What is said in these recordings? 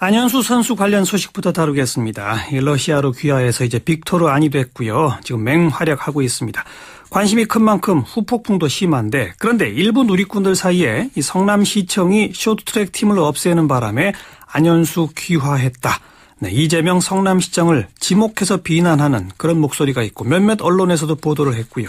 안현수 선수 관련 소식부터 다루겠습니다. 러시아로 귀화해서 이제 빅토르 안이 됐고요. 지금 맹활약하고 있습니다. 관심이 큰 만큼 후폭풍도 심한데, 그런데 일부 누리꾼들 사이에 이 성남시청이 쇼트트랙 팀을 없애는 바람에 안현수 귀화했다. 네, 이재명 성남시장을 지목해서 비난하는 그런 목소리가 있고 몇몇 언론에서도 보도를 했고요.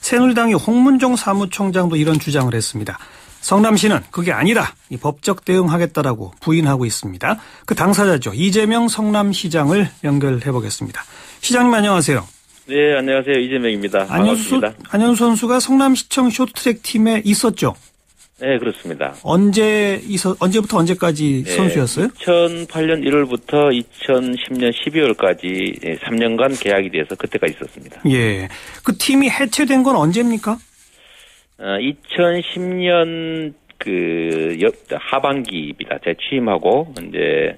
새누리당의 홍문종 사무총장도 이런 주장을 했습니다. 성남시는 그게 아니다. 이 법적 대응하겠다라고 부인하고 있습니다. 그 당사자죠. 이재명 성남시장을 연결해 보겠습니다. 시장님 안녕하세요. 네, 안녕하세요. 이재명입니다. 반갑습니다. 안현수 선수가 성남시청 쇼트트랙 팀에 있었죠? 네, 그렇습니다. 언제부터 언제까지 네, 선수였어요? 2008년 1월부터 2010년 12월까지 3년간 계약이 돼서 그때까지 있었습니다. 예. 그 팀이 해체된 건 언제입니까? 2010년 하반기입니다. 제가 취임하고 이제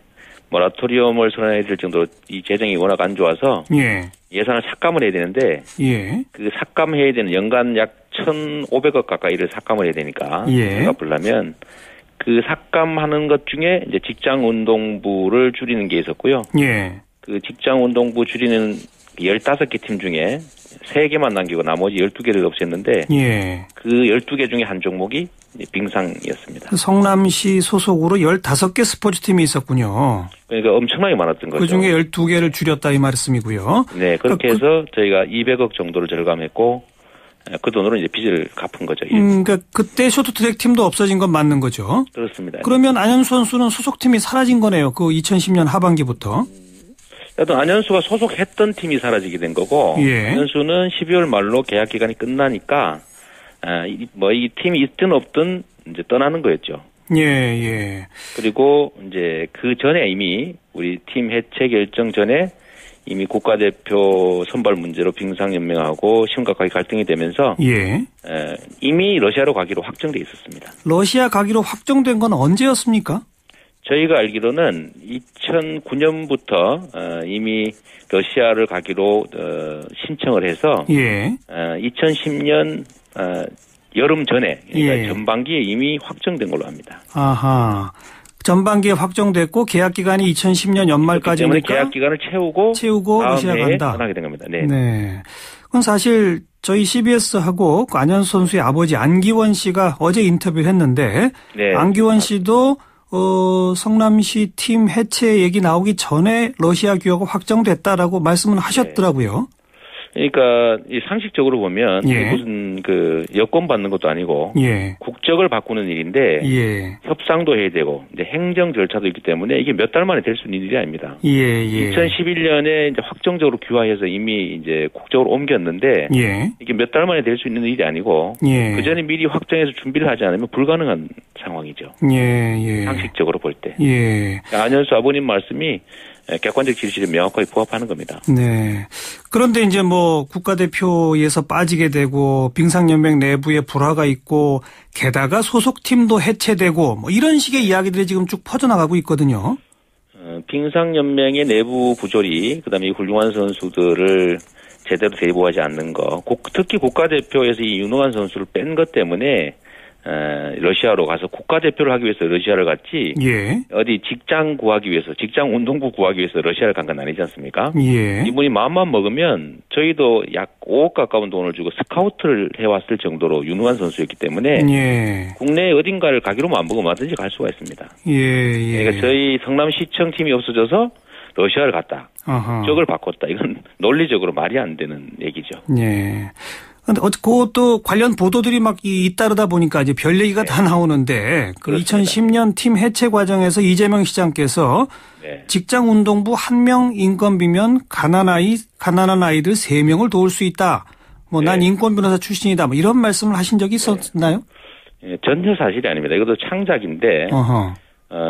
모라토리엄을 선언해야 될 정도로 이 재정이 워낙 안 좋아서 예. 예산을 삭감을 해야 되는데 예. 그 삭감해야 되는 연간 약 1,500억 가까이를 삭감을 해야 되니까 예. 갚으려면 그 삭감하는 것 중에 이제 직장운동부를 줄이는 게 있었고요. 예. 그 직장운동부 줄이는 15개 팀 중에 3개만 남기고 나머지 12개를 없앴는데 예. 그 12개 중에 한 종목이 빙상이었습니다. 성남시 소속으로 15개 스포츠팀이 있었군요. 그러니까 엄청나게 많았던 거죠. 그중에 12개를 줄였다 이 말씀이고요. 네, 그렇게 해서 저희가 200억 정도를 절감했고 그 돈으로 이제 빚을 갚은 거죠. 그러니까 그때 쇼트트랙 팀도 없어진 건 맞는 거죠. 그렇습니다. 그러면 안현수 선수는 소속팀이 사라진 거네요. 그 2010년 하반기부터. 하여튼 안현수가 소속했던 팀이 사라지게 된 거고 예. 안현수는 12월 말로 계약 기간이 끝나니까 이 팀이 있든 없든 이제 떠나는 거였죠. 예, 예. 그리고 이제 그 전에 이미 우리 팀 해체 결정 전에 이미 국가대표 선발 문제로 빙상연맹하고 심각하게 갈등이 되면서 예. 이미 러시아로 가기로 확정돼 있었습니다. 러시아 가기로 확정된 건 언제였습니까? 저희가 알기로는 2009년부터 이미 러시아를 가기로 신청을 해서 예. 2010년 여름 전에 그러니까 예. 전반기에 이미 확정된 걸로 합니다. 아하. 전반기에 확정됐고 계약 기간이 2010년 연말까지니까 계약 기간을 채우고 러시아 간다. 떠나게 된 겁니다. 네. 네. 그건 사실 저희 CBS하고 안현수 선수의 아버지 안기원 씨가 어제 인터뷰를 했는데 네. 안기원 씨도 성남시 팀 해체 얘기 나오기 전에 러시아 귀화가 확정됐다라고 말씀을 하셨더라고요. 그러니까 이 상식적으로 보면 예. 무슨 그 여권 받는 것도 아니고 예. 국적을 바꾸는 일인데 예. 협상도 해야 되고 이제 행정 절차도 있기 때문에 이게 몇 달 만에 될 수 있는 일이 아닙니다. 예. 예. 2011년에 이제 확정적으로 귀화해서 이미 이제 국적으로 옮겼는데 예. 이게 몇 달 만에 될 수 있는 일이 아니고 예. 그 전에 미리 확정해서 준비를 하지 않으면 불가능한 상황이죠. 예. 예. 상식적으로 볼 때. 예. 그러니까 안현수 아버님 말씀이 객관적 지시에 명확하게 부합하는 겁니다. 네. 그런데 이제 뭐 국가대표에서 빠지게 되고 빙상연맹 내부에 불화가 있고 게다가 소속팀도 해체되고 뭐 이런 식의 이야기들이 지금 쭉 퍼져나가고 있거든요. 빙상연맹의 내부 부조리, 그다음에 이 훌륭한 선수들을 제대로 대우하지 않는 거, 특히 국가대표에서 이 윤호환 선수를 뺀 것 때문에 러시아로 가서 국가대표를 하기 위해서 러시아를 갔지 예. 어디 직장 구하기 위해서 직장 운동부 구하기 위해서 러시아를 간 건 아니지 않습니까? 예. 이분이 마음만 먹으면 저희도 약 5억 가까운 돈을 주고 스카우트를 해왔을 정도로 유능한 선수였기 때문에 예. 국내 어딘가를 가기로 마음먹으면 얼마든지 갈 수가 있습니다. 예. 그러니까 저희 성남시청 팀이 없어져서 러시아를 갔다. 국적을 바꿨다. 이건 논리적으로 말이 안 되는 얘기죠. 예. 근데 그것도 관련 보도들이 막 잇따르다 보니까 이제 별 얘기가 네. 다 나오는데 그 그렇습니다. 2010년 팀 해체 과정에서 이재명 시장께서 네. 직장운동부 1명 인건비면 가난한 아이들 3명을 도울 수 있다. 뭐 난 네. 인권 변호사 출신이다. 뭐 이런 말씀을 하신 적이 있었나요? 네. 전혀 사실이 아닙니다. 이것도 창작인데 어허.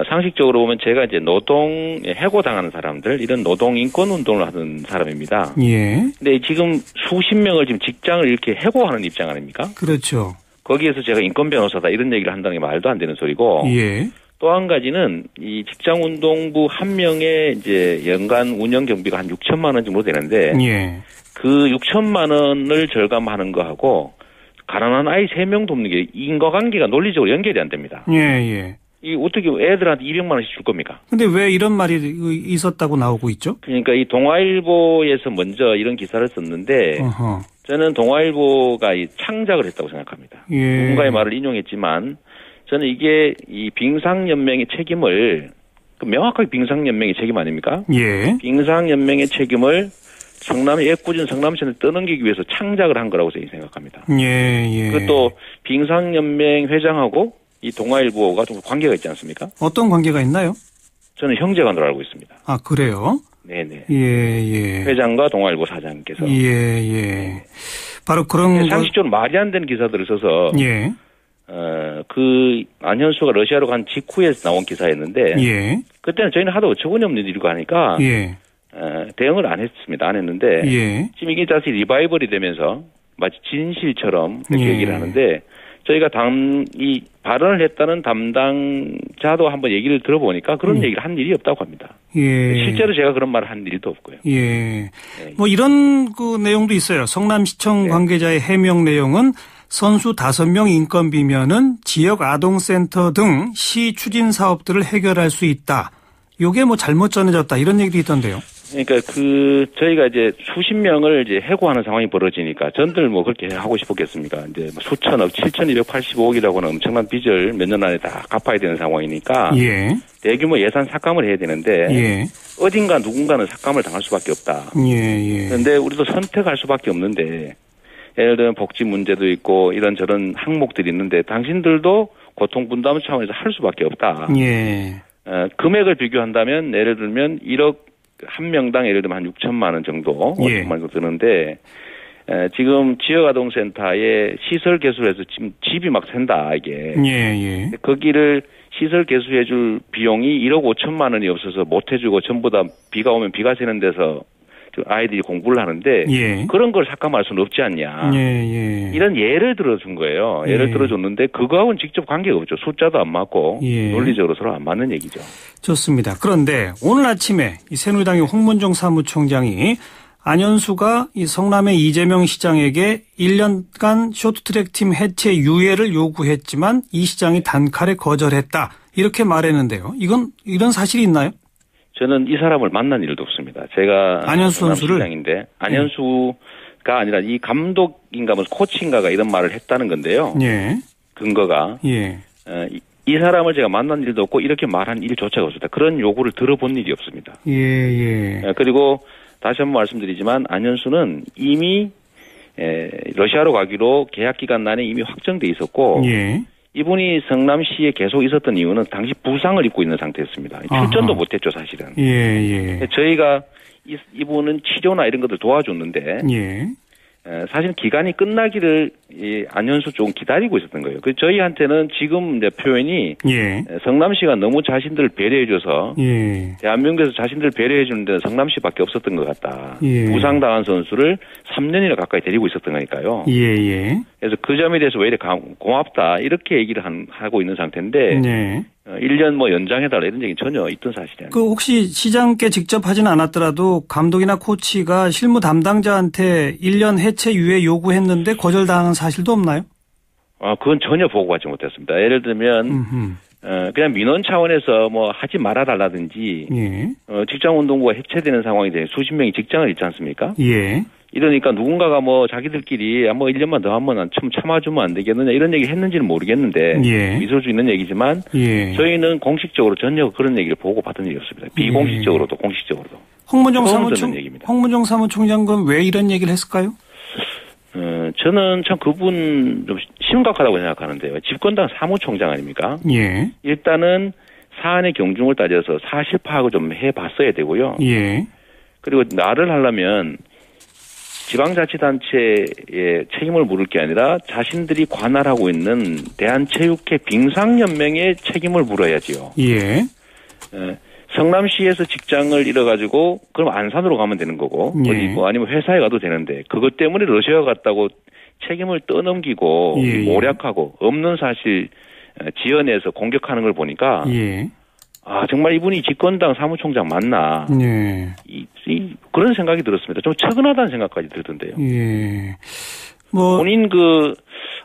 상식적으로 보면 제가 이제 노동 해고당하는 사람들 이런 노동 인권 운동을 하는 사람입니다. 예. 근데 지금 수십 명을 지금 직장을 이렇게 해고하는 입장 아닙니까? 그렇죠. 거기에서 제가 인권 변호사다 이런 얘기를 한다는 게 말도 안 되는 소리고. 예. 또 한 가지는 이 직장운동부 한 명의 이제 연간 운영 경비가 한 6천만 원 정도 되는데 예. 그 6천만 원을 절감하는 거하고 가난한 아이 3명 돕는 게 인과관계가 논리적으로 연결이 안 됩니다. 예. 예. 이 어떻게 애들한테 200만 원씩 줄 겁니까? 근데 왜 이런 말이 있었다고 나오고 있죠? 그러니까 이 동아일보에서 먼저 이런 기사를 썼는데 어허. 저는 동아일보가 이 창작을 했다고 생각합니다. 예. 누군가의 말을 인용했지만 저는 이게 이 빙상연맹의 책임을 명확하게 빙상연맹의 책임 아닙니까? 예. 빙상연맹의 책임을 성남의 애꿎은 성남시를 떠넘기기 위해서 창작을 한 거라고 저는 생각합니다. 예, 예. 그것도 빙상연맹 회장하고 이 동아일보가 좀 관계가 있지 않습니까? 어떤 관계가 있나요? 저는 형제간으로 알고 있습니다. 아, 그래요? 네네. 예, 예. 회장과 동아일보 사장님께서. 예, 예. 바로 그런 상식적으로 말이 안 되는 기사들을 써서 예. 그 안현수가 러시아로 간 직후에 나온 기사였는데 예. 그때는 저희는 하도 어처구니 없는 일이고 하니까 예. 대응을 안 했습니다. 안 했는데 예. 지금 이게 다시 리바이벌이 되면서 마치 진실처럼 이렇게 예. 얘기를 하는데 저희가 이 발언을 했다는 담당자도 한번 얘기를 들어보니까 그런 얘기를 한 일이 없다고 합니다. 예. 실제로 제가 그런 말을 한 일도 없고요. 예. 네. 뭐 이런 그 내용도 있어요. 성남시청 네. 관계자의 해명 내용은 선수 5명 인건비면은 지역 아동센터 등 시 추진 사업들을 해결할 수 있다. 요게 뭐 잘못 전해졌다 이런 얘기도 있던데요. 그러니까 저희가 이제 수십 명을 이제 해고하는 상황이 벌어지니까 전들 뭐 그렇게 하고 싶었겠습니까? 이제 뭐 수천억, 7,285억이라고는 엄청난 빚을 몇 년 안에 다 갚아야 되는 상황이니까. 예. 대규모 예산 삭감을 해야 되는데. 예. 어딘가 누군가는 삭감을 당할 수밖에 없다. 예, 예. 그런데 우리도 선택할 수밖에 없는데 예를 들면 복지 문제도 있고 이런저런 항목들이 있는데 당신들도 고통 분담 차원에서 할 수밖에 없다. 예. 금액을 비교한다면 예를 들면 1억 한 명당 예를 들면 한 6천만 원 정도, 예. 5천만 원 정도 드는데 지금 지역아동센터에 시설 개수해서 지금 집이 막 샌다 이게. 예, 예. 거기를 시설 개수해줄 비용이 1억 5천만 원이 없어서 못 해주고 전부 다 비가 오면 비가 새는 데서 아이들이 공부를 하는데 예. 그런 걸 삭감할 수는 없지 않냐. 예, 예. 이런 예를 들어준 거예요. 예를 예. 들어줬는데 그거하고는 직접 관계가 없죠. 숫자도 안 맞고 예. 논리적으로 서로 안 맞는 얘기죠. 좋습니다. 그런데 오늘 아침에 이 새누리당의 홍문종 사무총장이 안현수가 이 성남의 이재명 시장에게 1년간 쇼트트랙 팀 해체 유예를 요구했지만 이 시장이 단칼에 거절했다. 이렇게 말했는데요. 이런 사실이 있나요? 저는 이 사람을 만난 일도 없습니다. 제가 안현수 선수를 시장인데 안현수가 아니라 이 감독인가 뭐 코치인가가 이런 말을 했다는 건데요. 예. 근거가 예. 이 사람을 제가 만난 일도 없고 이렇게 말한 일조차가 없습니다. 그런 요구를 들어본 일이 없습니다. 예, 예. 그리고 다시 한번 말씀드리지만 안현수는 이미 러시아로 가기로 계약 기간 내에 이미 확정돼 있었고 예. 이분이 성남시에 계속 있었던 이유는 당시 부상을 입고 있는 상태였습니다. 출전도 아하. 못했죠 사실은. 예, 예. 저희가 이분은 치료나 이런 것들 도와줬는데 예. 사실 기간이 끝나기를 안현수 쪽은 기다리고 있었던 거예요. 그 저희한테는 지금 이제 표현이 예. 성남시가 너무 자신들을 배려해줘서 예. 대한민국에서 자신들을 배려해주는 데는 성남시밖에 없었던 것 같다. 예. 부상당한 선수를 3년이나 가까이 데리고 있었던 거니까요. 예, 예. 그래서 그 점에 대해서 왜 이렇게 고맙다 이렇게 얘기를 하고 있는 상태인데 네. 1년 뭐 연장해달라 이런 얘기 전혀 있던 사실이 아니에요. 그 혹시 시장께 직접 하지는 않았더라도 감독이나 코치가 실무 담당자한테 1년 해체 유예 요구했는데 거절당한 사실도 없나요? 그건 전혀 보고받지 못했습니다. 예를 들면 그냥 민원 차원에서 뭐 하지 말아달라든지 예. 직장운동부가 해체되는 상황이 되면 수십 명이 직장을 잃지 않습니까? 예. 이러니까 누군가가 뭐 자기들끼리 뭐 1년만 더 하면 좀 참아주면 안 되겠느냐 이런 얘기 했는지는 모르겠는데 예. 있을 수 있는 얘기지만 예. 저희는 공식적으로 전혀 그런 얘기를 보고받은 일이 없습니다. 비공식적으로도 공식적으로도. 홍문종 사무총장은 왜 이런 얘기를 했을까요? 저는 참 그분 좀 심각하다고 생각하는데요. 집권당 사무총장 아닙니까? 예. 일단은 사안의 경중을 따져서 사실 파악을 좀 해봤어야 되고요. 예. 그리고 나를 하려면 지방자치단체의 책임을 물을 게 아니라 자신들이 관할하고 있는 대한체육회 빙상연맹의 책임을 물어야지요. 예. 성남시에서 직장을 잃어가지고 그럼 안산으로 가면 되는 거고 예. 어디 뭐 아니면 회사에 가도 되는데 그것 때문에 러시아 갔다고 책임을 떠넘기고 예. 모략하고 없는 사실 지어내서 공격하는 걸 보니까 예. 정말 이분이 집권당 사무총장 맞나 예. 그런 생각이 들었습니다. 좀 처근하다는 생각까지 들던데요. 예. 뭐 본인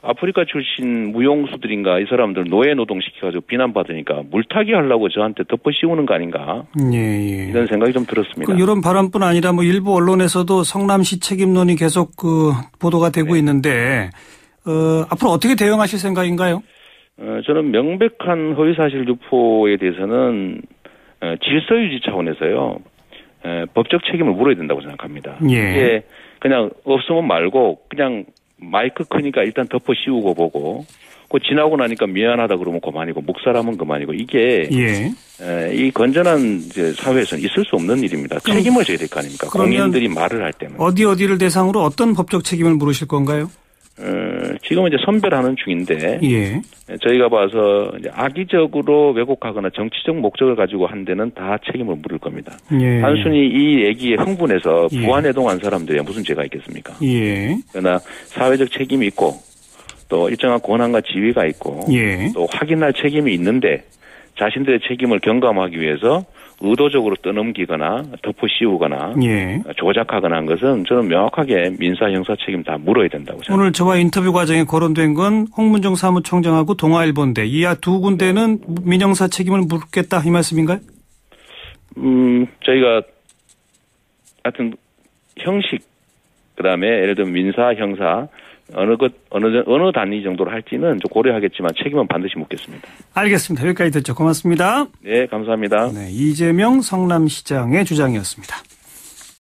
아프리카 출신 무용수들인가 이 사람들 노예 노동시켜가지고 비난받으니까 물타기 하려고 저한테 덮어씌우는 거 아닌가. 예. 이런 생각이 좀 들었습니다. 이런 발언뿐 아니라 뭐 일부 언론에서도 성남시 책임론이 계속 보도가 되고 있는데 앞으로 어떻게 대응하실 생각인가요? 저는 명백한 허위사실 유포에 대해서는 질서유지 차원에서요. 법적 책임을 물어야 된다고 생각합니다. 예. 이게 그냥 없으면 말고 그냥 마이크 크니까 일단 덮어 씌우고 보고 지나고 나니까 미안하다 그러면 그만이고 묵살하면 그만이고 이게 이 건전한 이제 사회에서는 있을 수 없는 일입니다. 책임을 져야 될 거 아닙니까? 공인들이 말을 할 때는. 어디를 대상으로 어떤 법적 책임을 물으실 건가요? 지금은 이제 선별하는 중인데 예. 저희가 봐서 이제 악의적으로 왜곡하거나 정치적 목적을 가지고 한 데는 다 책임을 물을 겁니다. 예. 단순히 이 얘기에 흥분해서 부안해동한 사람들이 무슨 죄가 있겠습니까? 예. 그러나 사회적 책임이 있고 또 일정한 권한과 지위가 있고 또 확인할 책임이 있는데 자신들의 책임을 경감하기 위해서 의도적으로 떠넘기거나 덮어씌우거나 조작하거나 한 것은 저는 명확하게 민사 형사 책임 다 물어야 된다고 생각합니다. 오늘 저와 인터뷰 과정에 거론된 건 홍문정 사무총장하고 동아일보인데 이 두 군데는 민형사 책임을 묻겠다 이 말씀인가요? 저희가 하여튼 형식 그다음에 예를 들면 민사 형사 어느 단위 정도로 할지는 좀 고려하겠지만 책임은 반드시 묻겠습니다. 알겠습니다. 여기까지 듣죠. 고맙습니다. 네, 감사합니다. 네, 이재명 성남시장의 주장이었습니다.